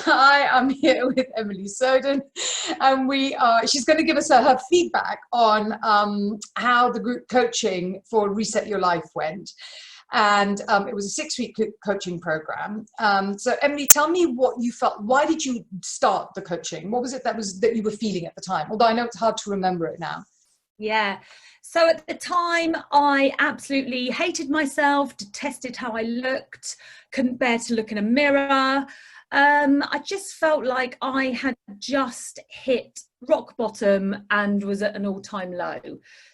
I am here with Emily Soden, and she's going to give us her feedback on how the group coaching for Reset Your Life went. And it was a 6-week coaching program. So Emily, tell me what you felt. Why did you start the coaching? What was it that you were feeling at the time? Although I know it's hard to remember it now. Yeah. So at the time, I absolutely hated myself, detested how I looked, couldn't bear to look in a mirror. I just felt like I had just hit rock bottom and was at an all-time low.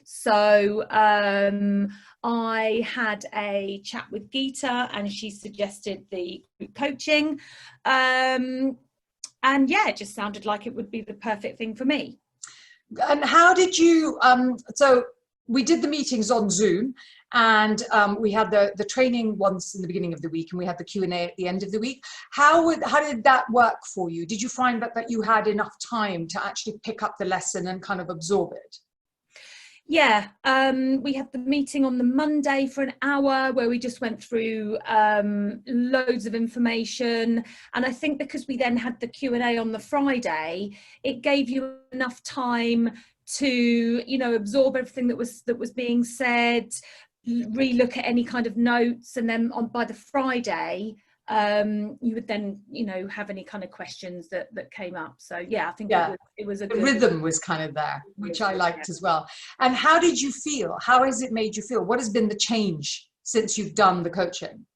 So I had a chat with Geeta, and she suggested the group coaching. And yeah, it just sounded like it would be the perfect thing for me. And how did you, so we did the meetings on Zoom, and we had the training once in the beginning of the week, and we had the Q&A at the end of the week. How did that work for you? Did you find that you had enough time to actually pick up the lesson and kind of absorb it? Yeah, we had the meeting on the Monday for an hour where we just went through loads of information, and I think because we then had the Q&A on the Friday, it gave you enough time to, absorb everything that was being said, re-look at any kind of notes, and then by the Friday you would then have any kind of questions that came up. So yeah, I think it was a good rhythm was kind of there, which I liked as well. And how did you feel? How has it made you feel? What has been the change since you've done the coaching?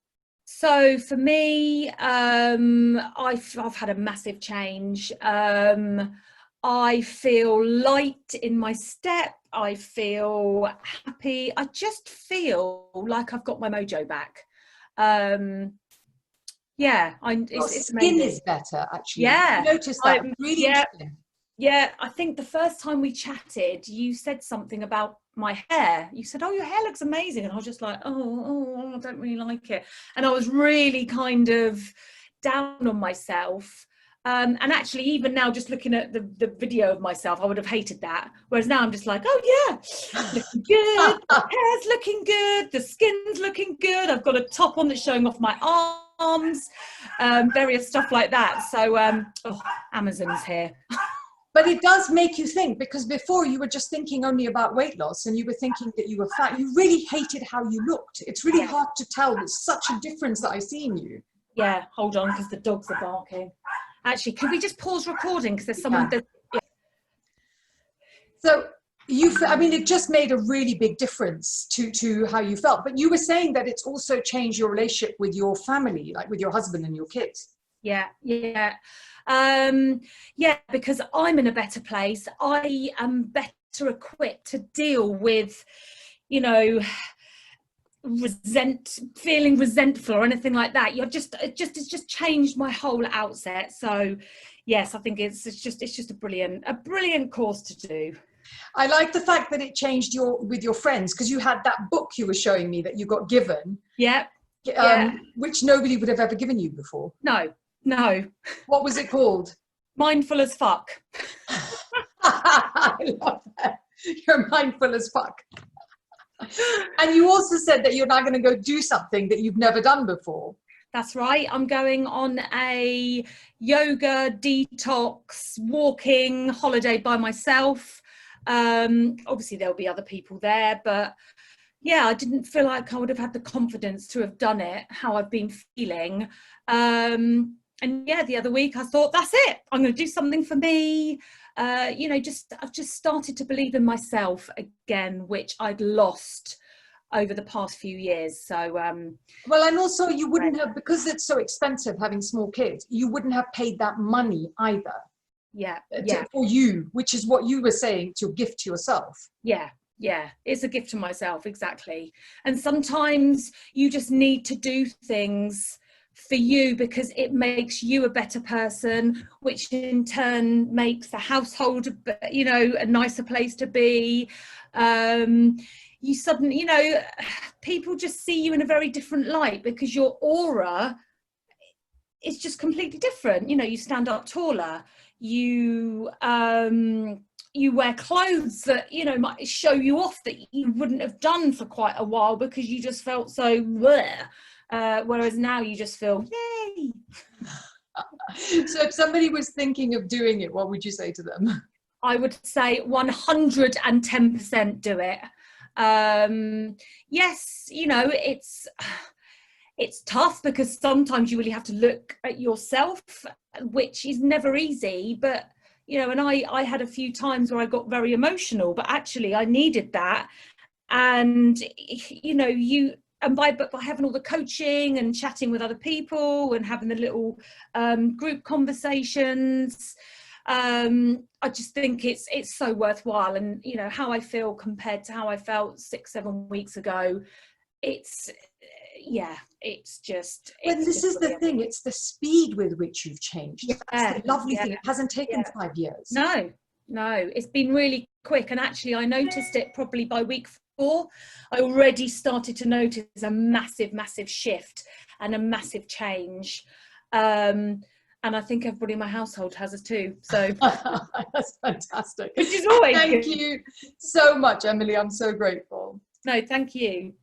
So for me, I've had a massive change. I feel light in my step. I feel happy. I just feel like I've got my mojo back. Yeah, it's skin amazing. is better, actually. Yeah, I noticed that. Really interesting. Yeah, I think the first time we chatted, you said something about my hair. You said, "Oh, your hair looks amazing," and I was just like, "Oh, I don't really like it." And I was really kind of down on myself. And actually, even now, just looking at the video of myself, I would have hated that. Whereas now I'm just like, oh yeah, looking good, the hair's looking good, the skin's looking good. I've got a top on that's showing off my arms, various stuff like that. So Amazon's here. But it does make you think, because before you were just thinking only about weight loss, and you were thinking that you were fat. You really hated how you looked. It's really hard to tell. There's such a difference that I see in you. Yeah, hold on, because the dogs are barking. Actually, could we just pause recording, because there's someone that... Yeah. So it just made a really big difference to how you felt. But you were saying that it's also changed your relationship with your family, like with your husband and your kids. Yeah, because I'm in a better place. I am better equipped to deal with, feeling resentful or anything like that. It's just changed my whole outset. So yes, I think it's just a brilliant course to do. I like the fact that it changed with your friends, because you had that book you were showing me that you got given. Yeah. Which nobody would have ever given you before. No. What was it called? Mindful as fuck. I love that. You're mindful as fuck. And you also said that you're now going to go do something that you've never done before. That's right. I'm going on a yoga, detox, walking holiday by myself. Obviously there'll be other people there, but yeah, I didn't feel like I would have had the confidence to have done it, how I've been feeling. And yeah, the other week I thought, that's it. I'm going to do something for me. I've just started to believe in myself again, which I'd lost over the past few years. So well, and also you wouldn't have, because it's so expensive having small kids, you wouldn't have paid that money either. For you, which is what you were saying, to gift to yourself. Yeah, it's a gift to myself, exactly. And sometimes you just need to do things for you because it makes you a better person, which in turn makes the household a nicer place to be. You suddenly, people just see you in a very different light because your aura is just completely different. You stand up taller, you wear clothes that might show you off that you wouldn't have done for quite a while because you just felt so bleh. Whereas now you just feel yay. So if somebody was thinking of doing it, what would you say to them? I would say 110% do it. Yes, you know, it's tough because sometimes you really have to look at yourself, which is never easy. But, you know, and I had a few times where I got very emotional, but actually I needed that. And, you know, by having all the coaching and chatting with other people and having the little group conversations, I just think it's so worthwhile. And, you know, how I feel compared to how I felt 6-7 weeks ago, it's just, But this is brilliant. the thing, it's the speed with which you've changed. That's the lovely thing. It hasn't taken 5 years. No, it's been really quick. And actually I noticed it probably by week 4. I already started to notice a massive shift and a massive change. And I think everybody in my household has it too. So that's fantastic. Which is always Thank good. you so much, Emily. I'm so grateful. No, thank you.